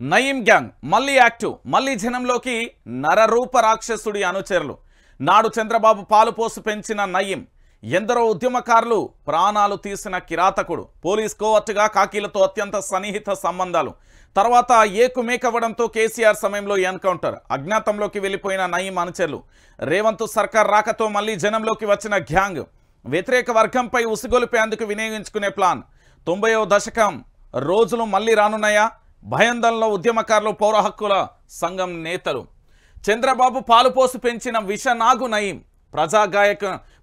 Nayeem gang మళ్ళీ active, మళ్ళీ జనంలోకి నరరూప రాక్షసుడి అనుచరులు. నాడు చంద్రబాబు పాలుపోసు పెంచిన నయీం ఎందరో ఉద్యమకారులు ప్రాణాలు తీసిన కిరాతకుడు. పోలీస్ కోవర్టుగా కాకీలతో అత్యంత సన్నిహిత సంబంధాలు. తర్వాత ఏకుమేకవ్వడంతో కేసీఆర్ సమయంలో ఎన్కౌంటర్. అజ్ఞాతంలోకి వెళ్ళిపోయిన నయీం అనుచరులు. రేవంత్ సర్కార్ రాకతో మళ్ళీ జనంలోకి వచ్చిన గ్యాంగ్ వ్యతిరేక వర్గంపై ఉసిగొలిపేందుకు వినియోగించుకునే ప్లాన్. 90వ దశకం రోజులు మళ్ళీ రానున్నాయా? భయందంలో ఉద్యమకారులు, పౌర హక్కుల సంఘం నేతలు. చంద్రబాబు పాలుపోసు పెంచిన విషనాగు నయీం,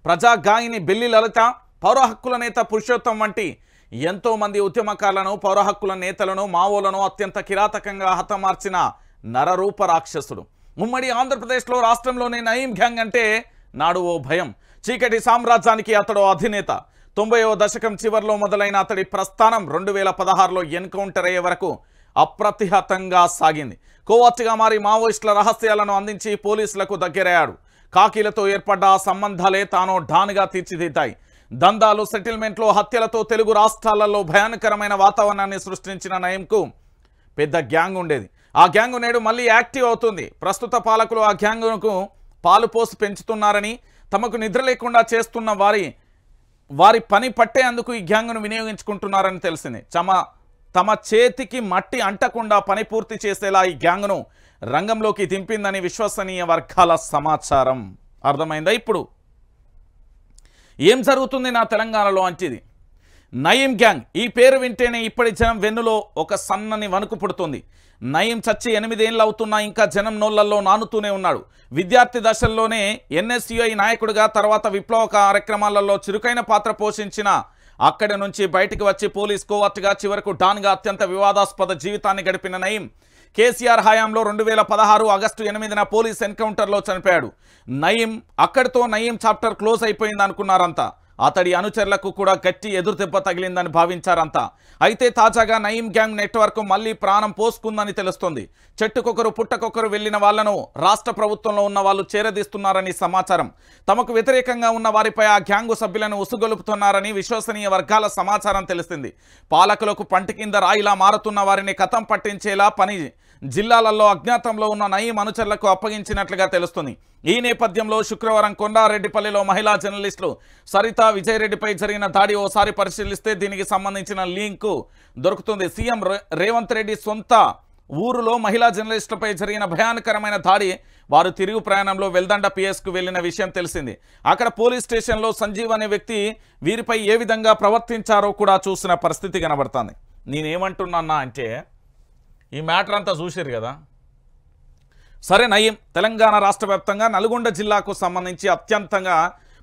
ప్రజాగాయని బెల్లి లలిత, పౌర హక్కుల నేత పురుషోత్తం వంటి ఎంతో మంది ఉద్యమకారులను, పౌర హక్కుల నేతలను, మావోలను అత్యంత కిరాతకంగా హతమార్చిన నరరూప రాక్షసుడు. ఉమ్మడి ఆంధ్రప్రదేశ్లో రాష్ట్రంలోని నయీం గ్యాంగ్ అంటే నాడు ఓ భయం. చీకటి సామ్రాజ్యానికి అతడు అధినేత. 90వ దశకం చివరిలో మొదలైన అతడి ప్రస్థానం 2016లో ఎన్కౌంటర్ అయ్యే వరకు అప్రతిహతంగా సాగింది. కోవర్టుగా మారి మావోయిస్టుల రహస్యాలను అందించి పోలీసులకు దగ్గరయ్యాడు. కాకీలతో ఏర్పడ్డ ఆ సంబంధాలే తాను డాన్గా తీర్చిదిద్దాయి. దందాలు, సెటిల్మెంట్లు, హత్యలతో తెలుగు రాష్ట్రాలలో భయానకరమైన వాతావరణాన్ని సృష్టించిన నయీంకు పెద్ద గ్యాంగ్ ఉండేది. ఆ గ్యాంగ్ నేడు మళ్ళీ యాక్టివ్ అవుతుంది. ప్రస్తుత పాలకులు ఆ గ్యాంగ్కు పాలుపోసి పెంచుతున్నారని, తమకు నిద్ర లేకుండా చేస్తున్న వారి పని పట్టేందుకు ఈ గ్యాంగ్ను వినియోగించుకుంటున్నారని తెలిసింది. తమ చేతికి మట్టి అంటకుండా పని పూర్తి చేసేలా ఈ గ్యాంగ్ను రంగంలోకి దింపిందని విశ్వసనీయ వర్గాల సమాచారం. అర్థమైందా? ఇప్పుడు ఏం జరుగుతుంది నా తెలంగాణలో అంటిది నయీం గ్యాంగ్. ఈ పేరు వింటేనే ఇప్పటి జనం వెన్నులో ఒక సన్నని వణుకు పుడుతుంది. నయీం చచ్చి 8 ఏళ్ళు అవుతున్నా ఇంకా జనం నోళ్లలో నానుతూనే ఉన్నాడు. విద్యార్థి దశల్లోనే ఎన్ఎస్యుఐ నాయకుడిగా, తర్వాత విప్లవ కార్యక్రమాలలో చురుకైన పాత్ర పోషించిన అక్కడి నుంచి బయటికి వచ్చి పోలీస్ కోవర్టుగా, చివరకు డాన్గా అత్యంత వివాదాస్పద జీవితాన్ని గడిపిన నయీం కేసీఆర్ హయాంలో 2016 ఆగస్టు 8న పోలీస్ ఎన్కౌంటర్లో చనిపోయాడు. అక్కడితో నయీం చాప్టర్ క్లోజ్ అయిపోయింది అనుకున్నారంతా. అతడి అనుచరులకు కూడా గట్టి ఎదురుదెబ్బ తగిలిందని భావించారంతా. అయితే తాజాగా నయీం గ్యాంగ్ నెట్వర్క్ మళ్ళీ ప్రాణం పోసుకుందని తెలుస్తోంది. చెట్టుకొకరు పుట్టకొకరు వెళ్లిన వాళ్లను రాష్ట్ర ప్రభుత్వంలో ఉన్న వాళ్ళు చేరదీస్తున్నారని సమాచారం. తమకు వ్యతిరేకంగా ఉన్న వారిపై ఆ గ్యాంగు సభ్యులను ఉసుగొలుపుతున్నారని విశ్వసనీయ వర్గాల సమాచారం తెలిసింది. పాలకులకు పంటి కింద రాయిలా మారుతున్న వారిని కథం పట్టించేలా పని జిల్లాలలో అజ్ఞాతంలో ఉన్న నయీం అనుచరులకు అప్పగించినట్లుగా తెలుస్తుంది. ఈ నేపథ్యంలో శుక్రవారం కొండారెడ్డిపల్లిలో మహిళా జర్నలిస్టులు సరిత విజయరెడ్డిపై జరిగిన దాడి ఓసారి పరిశీలిస్తే దీనికి సంబంధించిన లింకు దొరుకుతుంది. సీఎం రేవంత్ రెడ్డి సొంత ఊరులో మహిళా జర్నలిస్టులపై జరిగిన భయానకరమైన దాడి. వారు తిరుగు ప్రయాణంలో వెల్దండ పిఎస్కు వెళ్లిన విషయం తెలిసింది. అక్కడ పోలీస్ స్టేషన్లో సంజీవ్ అనే వ్యక్తి వీరిపై ఏ విధంగా ప్రవర్తించారో కూడా చూసిన పరిస్థితి కనబడుతుంది. నేనేమంటున్నా అంటే ఈ మ్యాటర్ అంతా చూసారు కదా. సరే, నయీం తెలంగాణ రాష్ట్ర వ్యాప్తంగా నల్గొండ జిల్లాకు సంబంధించి అత్యంతంగా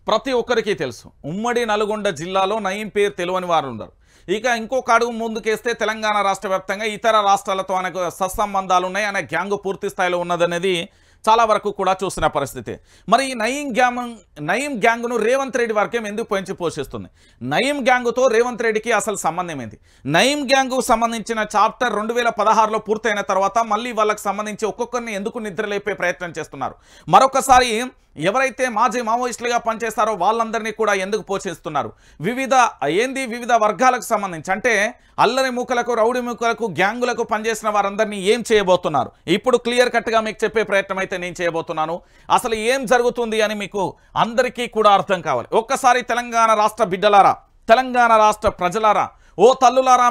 ప్రతి ఒక్కరికి తెలుసు. ఉమ్మడి నల్గొండ జిల్లాలో నయీం పేరు తెలియని వారు ఉండరు. ఇక ఇంకొక అడుగు ముందుకేస్తే తెలంగాణ రాష్ట్ర వ్యాప్తంగా ఇతర రాష్ట్రాలతో ఆయనకు సత్సంబంధాలు ఉన్నాయి. ఆయన గ్యాంగు పూర్తి స్థాయిలో ఉన్నదనేది చాలా వరకు కూడా చూసిన పరిస్థితి. మరి ఈ నయీం గ్యాంగ్ను రేవంత్ రెడ్డి వర్గం ఎందుకు పెంచి పోషిస్తుంది? నయీం గ్యాంగుతో రేవంత్ రెడ్డికి అసలు సంబంధం ఏంటి? నయీం గ్యాంగ్కు సంబంధించిన చాప్టర్ 2016లో పూర్తయిన తర్వాత మళ్ళీ వాళ్ళకి సంబంధించి ఒక్కొక్కరిని ఎందుకు నిద్రలేపే ప్రయత్నం చేస్తున్నారు? మరొకసారి ఎవరైతే మాజీ మావోయిస్టులుగా పనిచేస్తారో వాళ్ళందరినీ కూడా ఎందుకు పోషిస్తున్నారు? వివిధ వర్గాలకు సంబంధించి, అంటే అల్లరి మూకలకు, రౌడీ మూకలకు, గ్యాంగులకు పనిచేసిన వారందరినీ ఏం చేయబోతున్నారు? ఇప్పుడు క్లియర్ కట్గా మీకు చెప్పే ప్రయత్నం అయితే నేను చేయబోతున్నాను. అసలు ఏం జరుగుతుంది అని మీకు అందరికీ కూడా అర్థం కావాలి. ఒక్కసారి తెలంగాణ రాష్ట్ర బిడ్డలారా, తెలంగాణ రాష్ట్ర ప్రజలారా, ఓ తల్లులారా,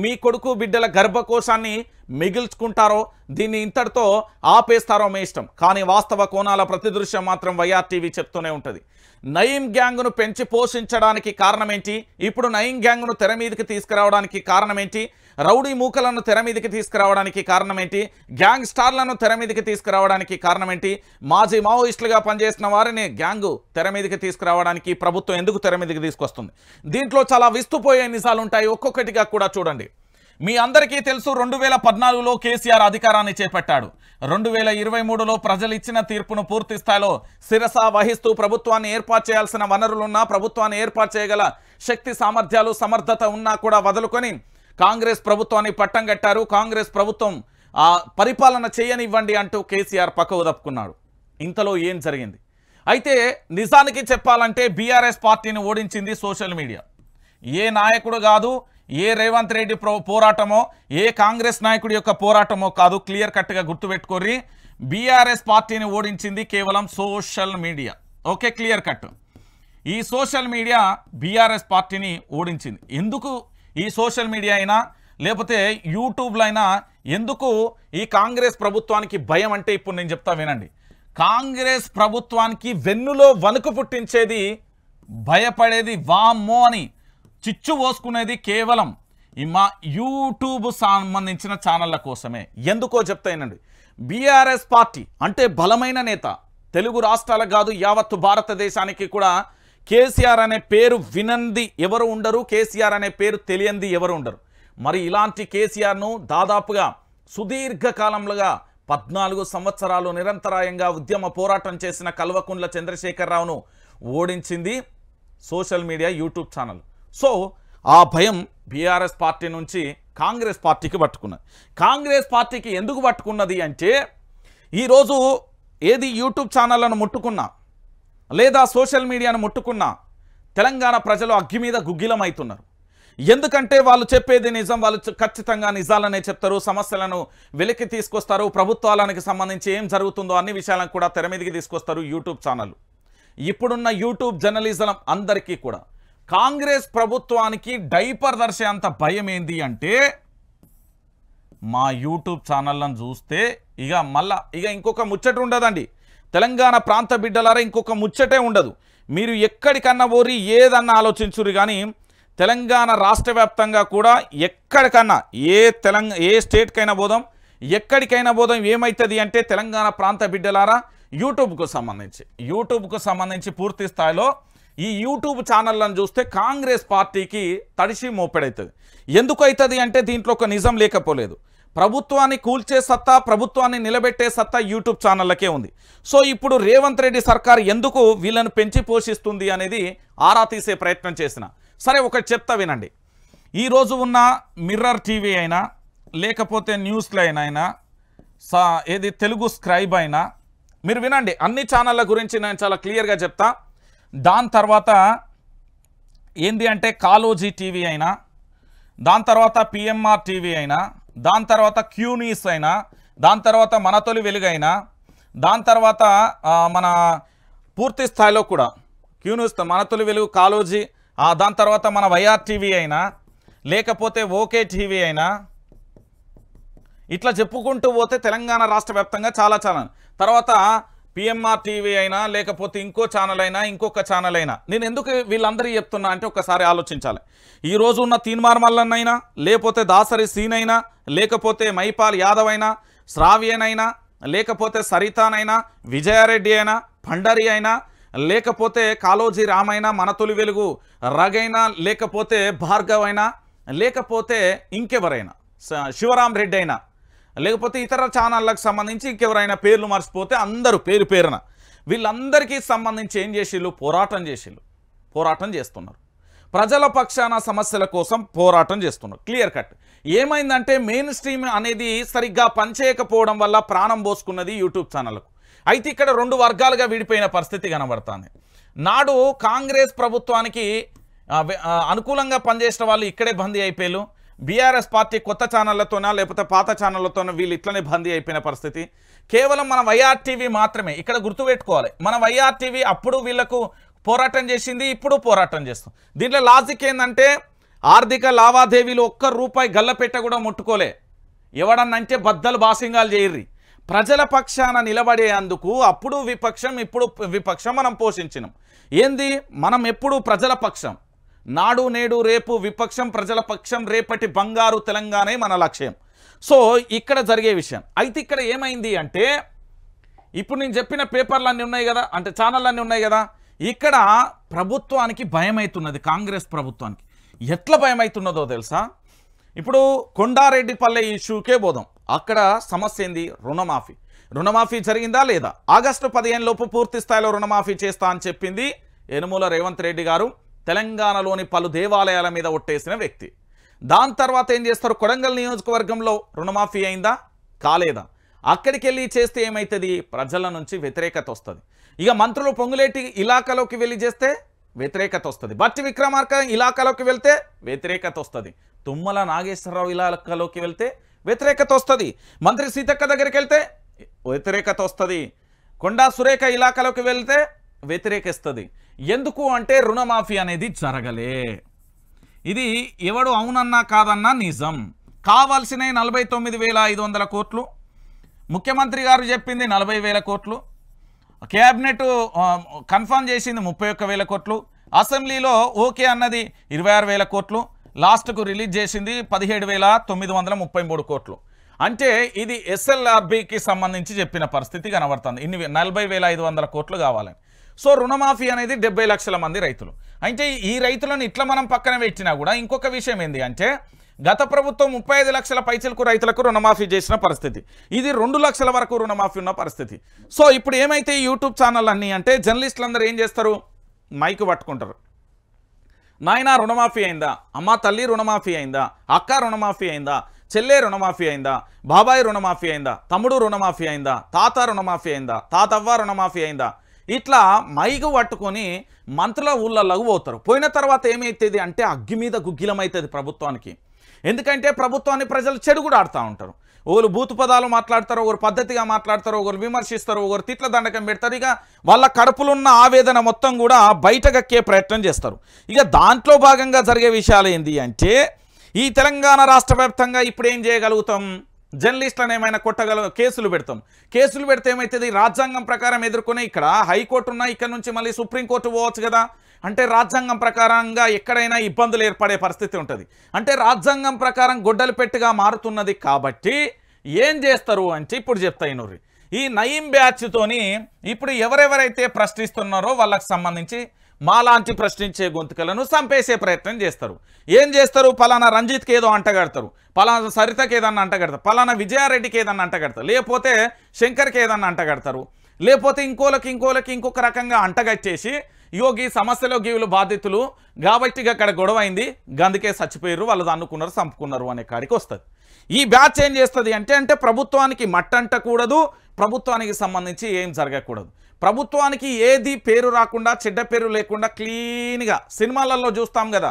మీ కొడుకు బిడ్డల గర్భకోశాన్ని మిగిల్చుకుంటారో దీన్ని ఇంతటితో ఆపేస్తారో మీ ఇష్టం. కానీ వాస్తవ కోణాల ప్రతి దృశ్యం మాత్రం వైఆర్టీవీ చెప్తూనే ఉంటుంది. నయీం గ్యాంగ్ను పెంచి పోషించడానికి కారణం ఏంటి? ఇప్పుడు నయీం గ్యాంగ్ను తెర మీదకి తీసుకురావడానికి కారణం ఏంటి? రౌడీ మూకలను తెర మీదకి తీసుకురావడానికి కారణం ఏంటి? గ్యాంగ్ స్టార్లను తెర మీదకి తీసుకురావడానికి కారణం ఏంటి? మాజీ మావోయిస్టులుగా పనిచేసిన వారిని గ్యాంగు తెర మీదకి తీసుకురావడానికి ప్రభుత్వం ఎందుకు తెర మీదకి తీసుకొస్తుంది? దీంట్లో చాలా విస్తుపోయే నిజాలు ఉంటాయి. ఒక్కొక్కటిగా కూడా చూడండి. మీ అందరికీ తెలుసు, 2014లో కేసీఆర్ అధికారాన్ని చేపట్టాడు. 2023లో ప్రజలు ఇచ్చిన తీర్పును పూర్తి స్థాయిలో శిరస వహిస్తూ ప్రభుత్వాన్ని ఏర్పాటు చేయాల్సిన వనరులున్నా, ప్రభుత్వాన్ని ఏర్పాటు చేయగల శక్తి సామర్థ్యాలు, సమర్థత ఉన్నా కూడా వదులుకొని కాంగ్రెస్ ప్రభుత్వాన్ని పట్టం కట్టారు. కాంగ్రెస్ ప్రభుత్వం పరిపాలన చేయనివ్వండి అంటూ కేసీఆర్ పక్కకు తప్పుకున్నాడు. ఇంతలో ఏం జరిగింది? అయితే నిజానికి చెప్పాలంటే బీఆర్ఎస్ పార్టీని ఓడించింది సోషల్ మీడియా. ఏ నాయకుడు కాదు, ఏ రేవంత్ రెడ్డి పోరాటమో ఏ కాంగ్రెస్ నాయకుడి యొక్క పోరాటమో కాదు. క్లియర్ కట్గా గుర్తుపెట్టుకోర్రి. బీఆర్ఎస్ పార్టీని ఓడించింది కేవలం social media. Okay, clear cut. ఈ సోషల్ మీడియా బీఆర్ఎస్ పార్టీని ఓడించింది. ఎందుకు ఈ సోషల్ మీడియా అయినా లేకపోతే యూట్యూబ్లో అయినా ఎందుకు ఈ కాంగ్రెస్ ప్రభుత్వానికి భయం అంటే ఇప్పుడు నేను చెప్తా వినండి. కాంగ్రెస్ ప్రభుత్వానికి వెన్నులో వణుకు పుట్టించేది, భయపడేది, వామ్మో అని చిచ్చు పోసుకునేది కేవలం ఈ మా యూట్యూబ్ సంబంధించిన ఛానళ్ళ కోసమే. ఎందుకో చెప్తానండి. బీఆర్ఎస్ పార్టీ అంటే బలమైన నేత. తెలుగు రాష్ట్రాలకు కాదు యావత్తు భారతదేశానికి కూడా కేసీఆర్ అనే పేరు వినంది ఎవరు ఉండరు, కేసీఆర్ అనే పేరు తెలియంది ఎవరు ఉండరు. మరి ఇలాంటి కేసీఆర్ను దాదాపుగా సుదీర్ఘకాలంలో 14 సంవత్సరాలు నిరంతరాయంగా ఉద్యమ పోరాటం చేసిన కల్వకుంట్ల చంద్రశేఖరరావును ఓడించింది social media, YouTube channel. So ఆ భయం బీఆర్ఎస్ పార్టీ నుంచి కాంగ్రెస్ పార్టీకి పట్టుకున్నది. కాంగ్రెస్ పార్టీకి ఎందుకు పట్టుకున్నది అంటే ఈరోజు ఏది యూట్యూబ్ ఛానళ్లను ముట్టుకున్నా లేదా సోషల్ మీడియాను ముట్టుకున్నా తెలంగాణ ప్రజలు అగ్గి మీద గుగ్గిలమవుతున్నారు. ఎందుకంటే వాళ్ళు చెప్పేది నిజం, వాళ్ళు ఖచ్చితంగా నిజాలనే చెప్తారు, సమస్యలను వెలికి తీసుకొస్తారు, ప్రభుత్వాలకు సంబంధించి ఏం జరుగుతుందో అన్ని విషయాలను కూడా తెర మీదకి తీసుకొస్తారు యూట్యూబ్ ఛానల్. ఇప్పుడున్న యూట్యూబ్ జర్నలిజం అందరికీ కూడా కాంగ్రెస్ ప్రభుత్వానికి డైపర్ దర్శే అంత భయం ఏంది అంటే మా యూట్యూబ్ ఛానళ్ళను చూస్తే ఇక ఇంకొక ముచ్చట ఉండదండి. తెలంగాణ ప్రాంత బిడ్డలారా ఇంకొక ముచ్చటే ఉండదు. మీరు ఎక్కడికన్నా పోరి ఏదన్నా ఆలోచించురు కానీ తెలంగాణ రాష్ట్ర వ్యాప్తంగా కూడా ఎక్కడికన్నా ఏ స్టేట్కైనా పోదాం, ఎక్కడికైనా పోదాం, ఏమవుతుంది అంటే తెలంగాణ ప్రాంత బిడ్డలారా యూట్యూబ్కు సంబంధించి పూర్తి స్థాయిలో ఈ యూట్యూబ్ ఛానళ్ళను చూస్తే కాంగ్రెస్ పార్టీకి తడిసి మోపెడవుతుంది. ఎందుకు అవుతుంది అంటే దీంట్లో ఒక నిజం లేకపోలేదు. ప్రభుత్వాన్ని కూల్చే సత్తా, ప్రభుత్వాన్ని నిలబెట్టే సత్తా యూట్యూబ్ ఛానళ్ళకే ఉంది. సో ఇప్పుడు రేవంత్ రెడ్డి సర్కార్ ఎందుకు వీళ్ళను పెంచి పోషిస్తుంది అనేది ఆరా తీసే ప్రయత్నం చేసిన. సరే ఒకటి చెప్తా వినండి. ఈరోజు ఉన్న మిర్రర్ టీవీ అయినా లేకపోతే న్యూస్ లైన్ అయినా ఏది తెలుగు స్క్రైబ్ అయినా మీరు వినండి. అన్ని ఛానళ్ళ గురించి నేను చాలా క్లియర్గా చెప్తా. దాని తర్వాత ఏంది అంటే కాలోజీ టీవీ అయినా, దాని తర్వాత పిఎంఆర్ టీవీ అయినా, దాని తర్వాత క్యూ న్యూస్ అయినా, దాని తర్వాత మన తొలి వెలుగైనా, దాని తర్వాత మన పూర్తి స్థాయిలో కూడా క్యూ న్యూస్, మన తొలి వెలుగు, కాలోజీ, దాని తర్వాత మన వైఆర్ టీవీ అయినా లేకపోతే ఓకే టీవీ అయినా, ఇట్లా చెప్పుకుంటూ పోతే తెలంగాణ రాష్ట్ర వ్యాప్తంగా చాలా తర్వాత పిఎంఆర్ టీవీ అయినా లేకపోతే ఇంకో ఛానల్ అయినా ఇంకొక ఛానల్ అయినా. నేను ఎందుకు వీళ్ళందరూ చెప్తున్నా అంటే ఒకసారి ఆలోచించాలి. ఈరోజు ఉన్న తీన్మార్ మల్లన్న అయినా లేకపోతే దాసరి సీన్ అయినా లేకపోతే మైపాల్ యాదవ్ అయినా, శ్రావ్యనైనా లేకపోతే సరితానైనా, విజయారెడ్డి అయినా, భండారి అయినా లేకపోతే కాలోజీ రామైనా, మన తొలి వెలుగు రగైనా లేకపోతే భార్గవ్ అయినా లేకపోతే ఇంకెవరైనా శివరాం రెడ్డి అయినా లేకపోతే ఇతర ఛానళ్ళకు సంబంధించి ఇంకెవరైనా పేర్లు మర్చిపోతే అందరూ పేరున వీళ్ళందరికీ సంబంధించి ఏం చేసిళ్ళు? పోరాటం చేస్తున్నారు. ప్రజల పక్షాన సమస్యల కోసం పోరాటం చేస్తున్నారు. Clear cut. ఏమైందంటే మెయిన్ స్ట్రీమ్ అనేది సరిగ్గా పనిచేయకపోవడం వల్ల ప్రాణం పోసుకున్నది యూట్యూబ్ ఛానళ్లకు. అయితే ఇక్కడ 2 వర్గాలుగా విడిపోయిన పరిస్థితి కనబడుతుంది. నాడు కాంగ్రెస్ ప్రభుత్వానికి అనుకూలంగా పనిచేసిన వాళ్ళు ఇక్కడే బందీ అయిపోయారు. బీఆర్ఎస్ పార్టీ కొత్త ఛానళ్లతోనా లేకపోతే పాత ఛానళ్లతోనా వీళ్ళు ఇట్లనే బందీ అయిపోయిన పరిస్థితి. కేవలం మన వైఆర్ టీవీ మాత్రమే. ఇక్కడ గుర్తుపెట్టుకోవాలి, మన వైఆర్ టీవీ అప్పుడు వీళ్లకు పోరాటం చేసింది, ఇప్పుడు పోరాటం చేస్తాం. దీంట్లో లాజిక్ ఏంటంటే ఆర్థిక లావాదేవీలు ₹1 గల్లపెట్ట కూడా ముట్టుకోలే. ఎవడన్నంటే బద్దలు బాసింగాలు చేయర్రి. ప్రజల పక్షాన నిలబడేందుకు అప్పుడు విపక్షం, ఇప్పుడు విపక్షం మనం పోషించినాం. ఏంది? మనం ఎప్పుడు ప్రజల పక్షం. నాడు నేడు రేపు విపక్షం, ప్రజల పక్షం, రేపటి బంగారు తెలంగాణే మన లక్ష్యం. సో ఇక్కడ జరిగే విషయం. అయితే ఇక్కడ ఏమైంది అంటే ఇప్పుడు నేను చెప్పిన పేపర్లన్నీ ఉన్నాయి కదా, అంటే ఛానళ్ళన్నీ ఉన్నాయి కదా, ఇక్కడ ప్రభుత్వానికి భయమవుతున్నది. కాంగ్రెస్ ప్రభుత్వానికి ఎట్లా భయమవుతున్నదో తెలుసా? ఇప్పుడు కొండారెడ్డిపల్లె ఇష్యూకే పోదాం. అక్కడ సమస్య ఏంది? రుణమాఫీ జరిగిందా లేదా? ఆగస్టు 15 లోపు పూర్తి స్థాయిలో రుణమాఫీ చేస్తా అని చెప్పింది యనుమల రేవంత్ రెడ్డి గారు. తెలంగాణలోని పలు దేవాలయాల మీద ఒట్టేసిన వ్యక్తి. దాని తర్వాత ఏం చేస్తారు? కొడంగల్ నియోజకవర్గంలో రుణమాఫీ అయిందా? కాలేదా? అక్కడికి వెళ్ళి చేస్తే ఏమవుతుంది? ప్రజల నుంచి వ్యతిరేకత వస్తుంది. ఇక మంత్రులు పొంగులేటి ఇలాకాలోకి వెళ్ళి చేస్తే వ్యతిరేకత వస్తుంది. బట్టి విక్రమార్క ఇలాకాలోకి వెళ్తే వ్యతిరేకత వస్తుంది. తుమ్మల నాగేశ్వరరావు ఇలాకాలోకి వెళ్తే వ్యతిరేకత వస్తుంది, మంత్రి సీతక్క దగ్గరికి వెళ్తే వ్యతిరేకత వస్తుంది, కొండా సురేఖ ఇలాకాలోకి వెళ్తే వ్యతిరేకిస్తుంది. ఎందుకు అంటే రుణమాఫీ అనేది జరగలే. ఇది ఎవడు అవునన్నా కాదన్నా నిజం. కావాల్సిన 49,500 కోట్లు, ముఖ్యమంత్రి గారు చెప్పింది 40,000 కోట్లు, క్యాబినెట్ కన్ఫర్మ్ చేసింది 31,000 కోట్లు, అసెంబ్లీలో ఓకే అన్నది 26,000 కోట్లు, లాస్ట్కు రిలీజ్ చేసింది 17,933 కోట్లు. అంటే ఇది ఎస్ఎల్ఆర్బికి సంబంధించి చెప్పిన పరిస్థితి కనబడుతుంది. ఇన్ని 40,500 కోట్లు కావాలని. సో రుణమాఫీ అనేది 70 లక్షల మంది రైతులు. అంటే ఈ రైతులను ఇట్లా మనం పక్కన పెట్టినా కూడా ఇంకొక విషయం ఏంది అంటే గత ప్రభుత్వం 35 లక్షల పైచలకు రైతులకు రుణమాఫీ చేసిన పరిస్థితి, ఇది 2 లక్షల వరకు రుణమాఫీ ఉన్న పరిస్థితి. సో ఇప్పుడు ఏమైతే యూట్యూబ్ ఛానల్ అన్నీ అంటే జర్నలిస్టులు అందరూ ఏం చేస్తారు, మైక్ పట్టుకుంటారు, నాయన రుణమాఫీ అయిందా, అమ్మ తల్లి రుణమాఫీ అయిందా, అక్క రుణమాఫీ అయిందా, చెల్లె రుణమాఫీ అయిందా, బాబాయ్ రుణమాఫీ అయిందా, తమ్ముడు రుణమాఫీ అయిందా, తాత రుణమాఫీ అయిందా, తాతవ్వ రుణమాఫీ అయిందా, ఇట్లా మైకు పట్టుకొని మంత్రుల ఊళ్ళలోకి పోతారు. పోయిన తర్వాత ఏమవుతుంది అంటే అగ్గి మీద గుగ్గిలమవుతుంది ప్రభుత్వానికి. ఎందుకంటే ప్రభుత్వాన్ని ప్రజలు చెడు కూడా ఆడుతూ ఉంటారు. ఒకరు బూతు పదాలు మాట్లాడతారు, ఒకరు పద్ధతిగా మాట్లాడతారు, ఒకరు విమర్శిస్తారు, ఒకరు తిట్ల దండకం పెడతారు. ఇక వాళ్ళ కడుపులున్న ఆవేదన మొత్తం కూడా బయటగక్కే ప్రయత్నం చేస్తారు. ఇక దాంట్లో భాగంగా జరిగే విషయాలు ఏంటి అంటే ఈ తెలంగాణ రాష్ట్ర వ్యాప్తంగా ఇప్పుడు ఏం చేయగలుగుతాం, జర్నలిస్టులను ఏమైనా కేసులు పెడతాం. కేసులు పెడితే ఏమవుతుంది, రాజ్యాంగం ప్రకారం ఎదుర్కొనే ఇక్కడ హైకోర్టు ఉన్నా ఇక్కడ నుంచి మళ్ళీ సుప్రీంకోర్టు పోవచ్చు కదా. అంటే రాజ్యాంగం ప్రకారంగా ఎక్కడైనా ఇబ్బందులు ఏర్పడే పరిస్థితి ఉంటుంది. అంటే రాజ్యాంగం ప్రకారం గొడ్డలు పెట్టిగా మారుతున్నది. కాబట్టి ఏం చేస్తారు అంటే ఇప్పుడు చెప్తాయి నూరి ఈ నయీం బ్యాచ్తోని ఇప్పుడు ఎవరెవరైతే ప్రశ్నిస్తున్నారో వాళ్ళకి సంబంధించి మాలాంటి ప్రశ్నించే గొంతుకలను చంపేసే ప్రయత్నం చేస్తారు. ఏం చేస్తారు, పలానా రంజిత్కి ఏదో అంటగడతారు, పలానా సరితకి ఏదన్నా అంటగడతారు, పలానా విజయారెడ్డికి ఏదన్నా అంటగడతారు, లేకపోతే శంకర్కి ఏదన్నా అంటగడతారు, లేకపోతే ఇంకోలకి ఇంకొక రకంగా అంటగట్టేసి యోగి సమస్యలో గీవులు బాధితులు కాబట్టి అక్కడ గొడవ అయింది, గందుకే చచ్చిపోయారు, వాళ్ళు అనుకున్నారు చంపుకున్నారు అనే కాడికి వస్తుంది. ఈ బ్యాచ్ ఏం చేస్తుంది అంటే ప్రభుత్వానికి మట్టంటకూడదు, ప్రభుత్వానికి సంబంధించి ఏం జరగకూడదు, ప్రభుత్వానికి ఏది పేరు రాకుండా చెడ్డ పేరు లేకుండా క్లీన్గా సినిమాలలో చూస్తాం కదా,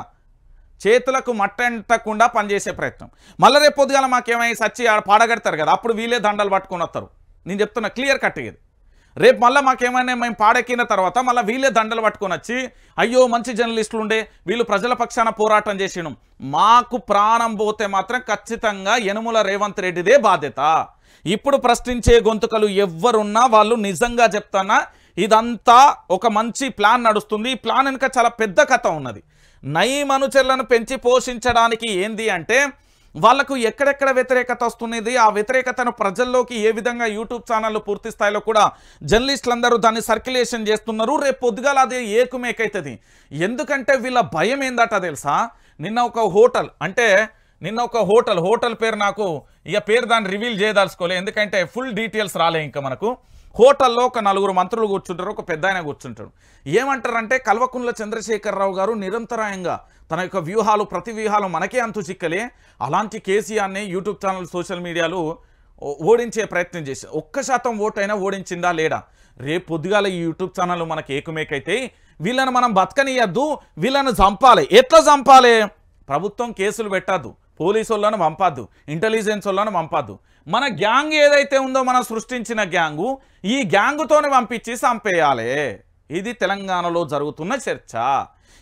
చేతులకు మట్టంటకుండా పనిచేసే ప్రయత్నం. మళ్ళీ రేపు పొద్దుగాల మాకేమై సచ్చి పాడగడతారు కదా, అప్పుడు వీళ్ళే దండలు పట్టుకొని వస్తారు. నేను చెప్తున్నా క్లియర్ కట్ ఇది. రేపు మళ్ళీ మాకేమైనా మేము పాడెక్కిన తర్వాత మళ్ళీ వీళ్ళే దండలు పట్టుకొని వచ్చి అయ్యో మంచి జర్నలిస్టులు ఉండే వీళ్ళు ప్రజల పక్షాన పోరాటం చేసినాం, మాకు ప్రాణం పోతే మాత్రం ఖచ్చితంగా యనుమల రేవంత్ రెడ్డిదే బాధ్యత. ఇప్పుడు ప్రశ్నించే గొంతుకలు ఎవ్వరున్నా వాళ్ళు నిజంగా చెప్తానా ఇదంతా ఒక మంచి ప్లాన్ నడుస్తుంది. ఈ ప్లాన్ వెనుక చాలా పెద్ద కథ ఉన్నది. నయీం అనుచరులను పెంచి పోషించడానికి ఏంది అంటే వాళ్ళకు ఎక్కడెక్కడ వ్యతిరేకత వస్తున్నది, ఆ వ్యతిరేకతను ప్రజల్లోకి ఏ విధంగా యూట్యూబ్ ఛానళ్ళు పూర్తి స్థాయిలో కూడా జర్నలిస్టులందరూ దాన్ని సర్క్యులేషన్ చేస్తున్నారు. రేపు పొద్దుగాల అది ఏకుమేకైతుంది. ఎందుకంటే వీళ్ళ భయం ఏందట తెలుసా, నిన్న ఒక హోటల్ పేరు నాకు ఇక పేరు దాన్ని రివీల్ చేయదలుచుకోలే, ఎందుకంటే ఫుల్ డీటెయిల్స్ రాలే. ఇంకా మనకు హోటల్లో ఒక 4 మంత్రులు కూర్చుంటారు, ఒక పెద్ద ఆయన కూర్చుంటాడు. ఏమంటారంటే కల్వకుంట్ల చంద్రశేఖరరావు గారు నిరంతరాయంగా తన యొక్క ప్రతి వ్యూహాలు మనకే అంతు చిక్కలే, అలాంటి కేసీఆర్ని యూట్యూబ్ ఛానల్ సోషల్ మీడియాలో ఓడించే ప్రయత్నం చేసి 1% ఓటు అయినా ఓడించిందా లేడా. రేపు పొద్దుగాల ఈ యూట్యూబ్ ఛానల్ మనకు ఏకమేకైతే వీళ్ళని మనం బతకనియద్దు, వీళ్ళని చంపాలి. ఎట్లా చంపాలి, ప్రభుత్వం కేసులు పెట్టద్దు, పోలీసు వాళ్ళను పంపద్దు, ఇంటెలిజెన్స్ వాళ్ళను పంపద్దు, మన గ్యాంగ్ ఏదైతే ఉందో మనం సృష్టించిన గ్యాంగు ఈ గ్యాంగుతోనే పంపించి చంపేయాలి. ఇది తెలంగాణలో జరుగుతున్న చర్చ.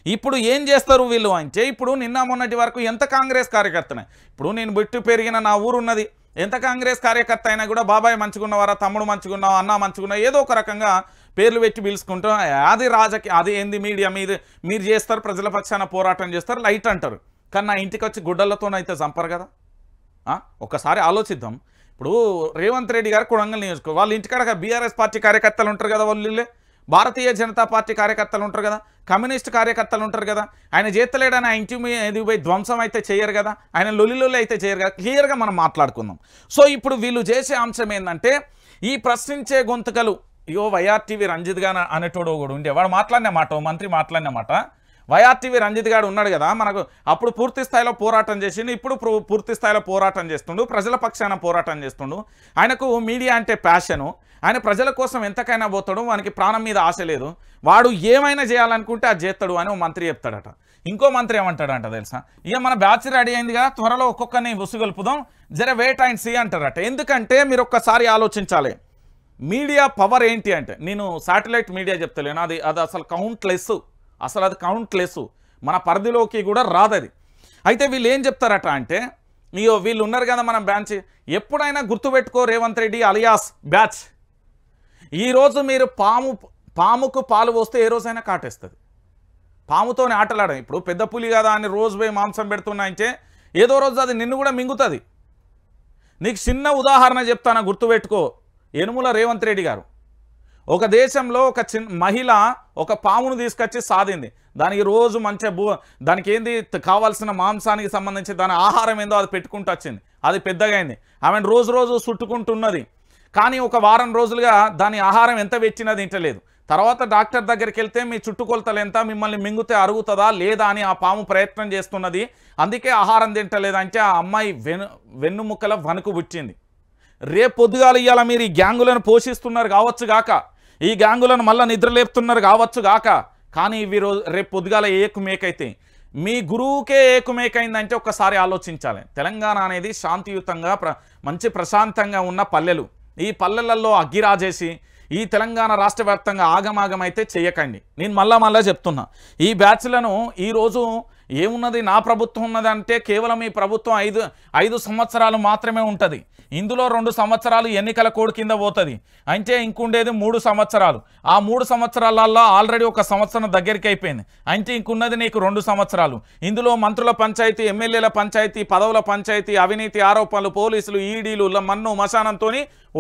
ఇప్పుడు ఏం చేస్తారు వీళ్ళు అంటే ఇప్పుడు నిన్న మొన్నటి వరకు ఎంత కాంగ్రెస్ కార్యకర్తనే, ఇప్పుడు నేను బిట్టు పెరిగిన నా ఊరు ఉన్నది, ఎంత కాంగ్రెస్ కార్యకర్త అయినా కూడా బాబాయ్ మంచుకున్నవారా, తమ్ముడు మంచుకున్నావా, అన్న మంచుకున్నా ఏదో ఒక రకంగా పేర్లు పెట్టి పిలుచుకుంటాం. అది అది ఏంది మీడియా మీరు చేస్తారు, ప్రజల పక్షాన పోరాటం చేస్తారు, లైట్ అంటారు. కానీ నా ఇంటికి వచ్చి గుడ్డలతోనైతే చంపరు కదా. ఒకసారి ఆలోచిద్దాం. ఇప్పుడు రేవంత్ రెడ్డి గారు కొడంగల్ నియోజకవర్గం వాళ్ళ ఇంటికాడ బీఆర్ఎస్ పార్టీ కార్యకర్తలు ఉంటారు కదా, వాళ్ళే భారతీయ జనతా పార్టీ కార్యకర్తలు ఉంటారు కదా, కమ్యూనిస్ట్ కార్యకర్తలు ఉంటారు కదా. ఆయన చేతలేడని ఆ ఇంటి మీద పోయి ధ్వంసం అయితే చేయరు కదా, ఆయన లొల్లి అయితే చేయరు కదా. క్లియర్గా మనం మాట్లాడుకుందాం. సో ఇప్పుడు వీళ్ళు చేసే అంశం ఏంటంటే ఈ ప్రశ్నించే గొంతుకలు వైఆర్టీవీ రంజిత్ గారు అనేటోడు కూడా ఉండే వాడు మాట్లాడిన మాట, మంత్రి మాట్లాడిన మాట, వైఆర్టీవీ రంజిత్ గారు ఉన్నాడు కదా, మనకు అప్పుడు పూర్తి స్థాయిలో పోరాటం చేసిండు, ఇప్పుడు పూర్తి స్థాయిలో పోరాటం చేస్తుండు, ప్రజల పక్షాన పోరాటం చేస్తుండు. ఆయనకు మీడియా అంటే ప్యాషను, ఆయన ప్రజల కోసం ఎంతకైనా పోతాడు, వానికి ప్రాణం మీద ఆశ లేదు, వాడు ఏమైనా చేయాలనుకుంటే అది చేస్తాడు అని మంత్రి చెప్తాడట. ఇంకో మంత్రి ఏమంటాడంట తెలుసా, ఇక మన బ్యాచ్ రెడీ అయిందిగా, త్వరలో ఒక్కొక్కరిని ఉసుగొల్పుదాం, జర వెయిట్ అండ్ సీ అంటారట. ఎందుకంటే మీరు ఒక్కసారి ఆలోచించాలి, మీడియా పవర్ ఏంటి అంటే, నేను శాటిలైట్ మీడియా చెప్తలేను, అది అసలు కౌంట్లెస్, అసలు అది కౌంట్లెస్, మన పరిధిలోకి కూడా రాదది. అయితే వీళ్ళు ఏం చెప్తారట అంటే, వీళ్ళు ఉన్నారు కదా మన బ్యాచ్, ఎప్పుడైనా గుర్తుపెట్టుకో రేవంత్ రెడ్డి అలియాస్ బ్యాచ్, ఈరోజు మీరు పాముకు పాలు పోస్తే ఏ రోజైనా కాటేస్తుంది. పాముతోనే ఆటలాడడం. ఇప్పుడు పెద్ద పులి కదా అని రోజు పోయి మాంసం పెడుతున్నాయంటే ఏదో రోజు అది నిన్ను కూడా మింగుతుంది. నీకు చిన్న ఉదాహరణ చెప్తాను, గుర్తుపెట్టుకో. యనుమల రేవంత్ రెడ్డి గారు ఒక దేశంలో ఒక మహిళ ఒక పామును తీసుకొచ్చి సాధింది. దానికి రోజు మంచిగా దానికి ఏంది కావాల్సిన మాంసానికి సంబంధించి దాని ఆహారం ఏందో అది పెట్టుకుంటూ వచ్చింది. అది పెద్దగా అయింది. ఆమెను రోజు రోజు చుట్టుకుంటున్నది. కానీ ఒక వారం రోజులుగా దాని ఆహారం ఎంత వెచ్చినా తింటలేదు. తర్వాత డాక్టర్ దగ్గరికి వెళ్తే మీ చుట్టుకొలతలు ఎంత, మిమ్మల్ని మింగితే అరుగుతుందా లేదా అని ఆ పాము ప్రయత్నం చేస్తున్నది. అందుకే ఆహారం తింటలేదంటే ఆ అమ్మాయి వెన్నుముక్కల వణుకు పుట్టింది. రేపు పొద్దుగాల ఇవాళ మీరు ఈ గ్యాంగులను పోషిస్తున్నారు కావచ్చు గాక, ఈ గ్యాంగులను మళ్ళీ నిద్రలేపుతున్నారు కావచ్చు గాక, కానీ ఇవి రేపు పొద్దుగాల ఏకుమేకైతే మీ గురువుకే ఏకుమేకైందంటే ఒక్కసారి ఆలోచించాలి. తెలంగాణ అనేది శాంతియుతంగా మంచి ప్రశాంతంగా ఉన్న పల్లెలు. ఈ పల్లెలలో అగ్గిరాజేసి ఈ తెలంగాణ రాష్ట్ర వ్యాప్తంగా ఆగమాగమైతే చేయకండి. నేను మళ్ళా చెప్తున్నా, ఈ బ్యాచ్లను ఈరోజు ఏమున్నది, నా ప్రభుత్వం ఉన్నదంటే కేవలం ఈ ప్రభుత్వం 5 సంవత్సరాలు మాత్రమే ఉంటుంది. ఇందులో 2 సంవత్సరాలు ఎన్నికల కోడ్ కింద పోతుంది. అంటే ఇంకుండేది 3 సంవత్సరాలు. ఆ 3 సంవత్సరాలలో ఆల్రెడీ 1 సంవత్సరం దగ్గరికి అయిపోయింది. అంటే ఇంకున్నది నీకు 2 సంవత్సరాలు. ఇందులో మంత్రుల పంచాయతీ, ఎమ్మెల్యేల పంచాయతీ, పదవుల పంచాయతీ, అవినీతి ఆరోపణలు, పోలీసులు, ఈడీలు, మన్ను మశానంతో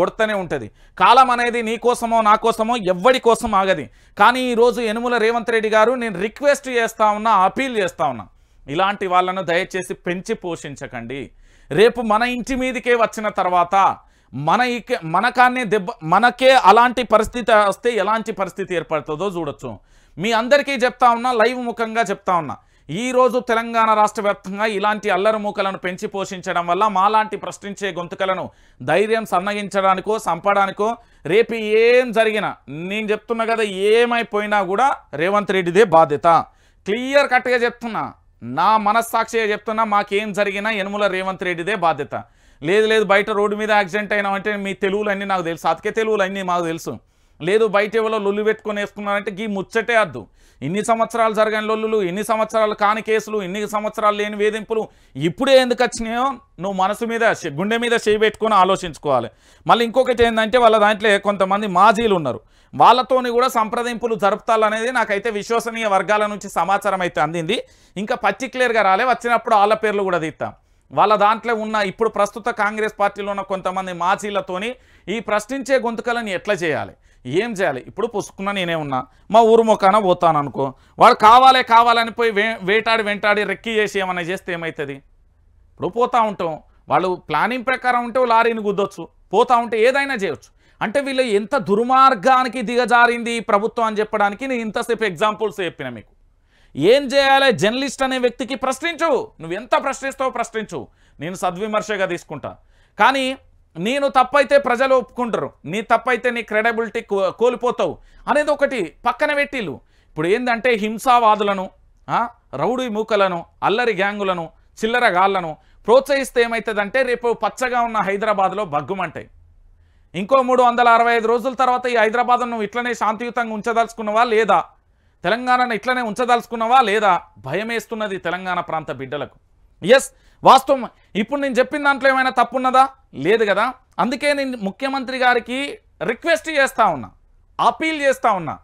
ఒడుతూనే ఉంటుంది. కాలం అనేది నీ కోసమో నా కోసమో ఎవ్వడి కోసం ఆగది. కానీ ఈరోజు యనుమల రేవంత్ రెడ్డి గారు నేను రిక్వెస్ట్ చేస్తా ఉన్నా, అపీల్ చేస్తా ఉన్నా, ఇలాంటి వాళ్ళను దయచేసి పెంచి పోషించకండి. రేపు మన ఇంటి మీదకే వచ్చిన తర్వాత మనకే అలాంటి పరిస్థితి వస్తే ఎలాంటి పరిస్థితి ఏర్పడుతుందో చూడొచ్చు. మీ అందరికీ చెప్తా ఉన్నా, లైవ్ ముఖంగా చెప్తా ఉన్నా, ఈరోజు తెలంగాణ రాష్ట్ర వ్యాప్తంగా ఇలాంటి అల్లరి మూకలను పెంచి పోషించడం వల్ల మాలాంటి ప్రశ్నించే గొంతుకలను ధైర్యం సన్నగించడానికో చంపడానికో, రేపు ఏం జరిగినా నేను చెప్తున్నా కదా, ఏమైపోయినా కూడా రేవంత్ రెడ్డిదే బాధ్యత. క్లియర్ కట్గా చెప్తున్నా, నా మనస్సాక్షిగా చెప్తున్నా, మాకేం జరిగినా యనుమల రేవంత్ రెడ్డిదే బాధ్యత. లేదు బయట రోడ్డు మీద యాక్సిడెంట్ అయినామంటే మీ తెలుగులన్నీ నాకు తెలుసు, అతికే తెలుగులన్నీ మాకు తెలుసు. లేదు బయట ఎవరో లొల్లు పెట్టుకొని వేసుకున్నారంటే ఈ ముచ్చటే అద్దు. ఇన్ని సంవత్సరాలు జరగని లొల్లులు, ఇన్ని సంవత్సరాలు కాని కేసులు, ఇన్ని సంవత్సరాలు లేని వేధింపులు ఇప్పుడే ఎందుకు వచ్చినాయో నువ్వు మనసు మీద గుండె మీద చేయి పెట్టుకొని ఆలోచించుకోవాలి. మళ్ళీ ఇంకొకటి ఏంటంటే వాళ్ళ దాంట్లో కొంతమంది మాజీలు ఉన్నారు, వాళ్ళతోని కూడా సంప్రదింపులు జరుపుతాలనేది నాకైతే విశ్వసనీయ వర్గాల నుంచి సమాచారం అయితే అందింది. ఇంకా పర్టిక్యులర్గా రాలే, వచ్చినప్పుడు వాళ్ళ పేర్లు కూడా తీస్తాం. వాళ్ళ దాంట్లో ఉన్న ఇప్పుడు ప్రస్తుత కాంగ్రెస్ పార్టీలో ఉన్న కొంతమంది మాజీలతోని ఈ ప్రశ్నించే గొంతుకలను ఎట్లా చేయాలి, ఏం చేయాలి. ఇప్పుడు పుసుకున్నా నేనే ఉన్నా, మా ఊరు మొక్కన పోతాను అనుకో, వాడు కావాలని పోయి వెంటాడి రెక్కి చేసి ఏమన్నా చేస్తే ఏమవుతుంది? ఇప్పుడు పోతూ ఉంటాం, వాళ్ళు ప్లానింగ్ ప్రకారం ఉంటే లారీని గుద్దొచ్చు, పోతూ ఉంటే ఏదైనా చేయొచ్చు. అంటే వీళ్ళు ఎంత దుర్మార్గానికి దిగజారింది ఈ ప్రభుత్వం అని చెప్పడానికి నేను ఇంతసేపు ఎగ్జాంపుల్స్ చెప్పిన మీకు. ఏం చేయాలి? జర్నలిస్ట్ అనే వ్యక్తికి ప్రశ్నించు, నువ్వు ఎంత ప్రశ్నిస్తావో ప్రశ్నించు, నేను సద్విమర్శగా తీసుకుంటా. కానీ నేను తప్పైతే ప్రజలు ఒప్పుకుంటారు, నీ తప్పైతే నీ క్రెడిబిలిటీ కోల్పోతావు అనేది ఒకటి పక్కన పెట్టిళ్ళు. ఇప్పుడు ఏంటంటే హింసావాదులను, రౌడీ మూకలను, అల్లరి గ్యాంగులను, చిల్లర గాళ్లను ప్రోత్సహిస్తే ఏమవుతుందంటే రేపు పచ్చగా ఉన్న హైదరాబాద్లో బగ్గుమంటాయి. ఇంకో 365 రోజుల తర్వాత ఈ హైదరాబాద్ను నువ్వు ఇట్లనే శాంతియుతంగా ఉంచదలుచుకున్నావా లేదా, తెలంగాణను ఇట్లనే ఉంచదలుచుకున్నావా లేదా, భయమేస్తున్నది తెలంగాణ ప్రాంత బిడ్డలకు. ఎస్, వాస్తవం. ఇప్పుడు నేను చెప్పిన దాంట్లో ఏమైనా తప్పున్నదా? లేదు కదా. అందుకే నేను ముఖ్యమంత్రి గారికి రిక్వెస్ట్ చేస్తా ఉన్నా, అపీల్ చేస్తా ఉన్నా,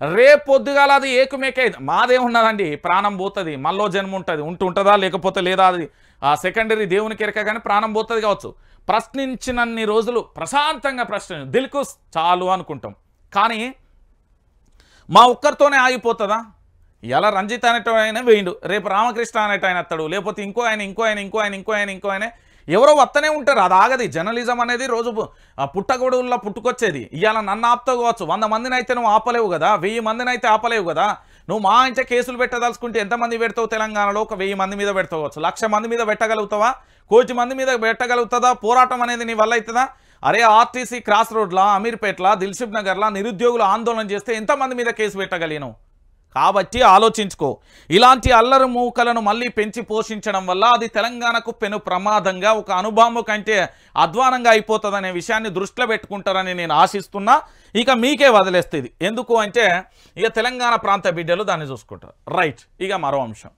రేపు పొద్దుగాల అది ఏకుమేకై మాదేమున్నదండి, ప్రాణం పోతుంది, మళ్ళీ జన్మ ఉంటుంది, ఉంటుందా లేకపోతే లేదా, అది సెకండరీ దేవునికి ఎరక కానీ ప్రాణం పోతుంది కావచ్చు. ప్రశ్నించినన్ని రోజులు ప్రశాంతంగా దిల్కు చాలు అనుకుంటాం. కానీ మా ఒక్కరితోనే ఆగిపోతుందా? ఇలా రంజిత్ అనేటైనా వేయండు, రేపు రామకృష్ణ అనేటైనా వస్తాడు, లేకపోతే ఇంకో ఆయన ఎవరో వస్తూనే ఉంటారు. అది ఆగది. జర్నలిజం అనేది రోజు పుట్టగొడుగుల్లో పుట్టుకొచ్చేది. ఇవాళ నన్ను ఆపుతావచ్చు, 100 మందిని అయితే నువ్వు ఆపలేవు కదా, 1000 మందిని అయితే ఆపలేవు కదా. నువ్వు మా ఇంటే కేసులు పెట్టదలుచుకుంటే ఎంతమంది పెడతావు? తెలంగాణలో ఒక 1000 మంది మీద పెడతావచ్చు, 1,00,000 మంది మీద పెట్టగలుగుతావా? 1,00,000 మంది మీద పెట్టగలుగుతుందా? పోరాటం అనేది నీ వల్ల అవుతుందా? అరే ఆర్టీసీ క్రాస్ రోడ్లా, అమీర్పేట్లా, దిల్సుఖ్ నగర్లా నిరుద్యోగులు ఆందోళన చేస్తే ఎంతమంది మీద కేసు పెట్టగలిగినావు? కాబట్టి ఆలోచించుకో. ఇలాంటి అల్లరి మూకలను మళ్ళీ పెంచి పోషించడం వల్ల అది తెలంగాణకు పెను ప్రమాదంగా, ఒక అనుభవం కంటే అధ్వానంగా అయిపోతుందనే విషయాన్ని దృష్టిలో పెట్టుకుంటారని నేను ఆశిస్తున్నా. ఇక మీకే వదిలేస్తుంది. ఎందుకు అంటే ఇక తెలంగాణ ప్రాంత బిడ్డలు దాన్ని చూసుకుంటారు. రైట్. ఇక మరో అంశం.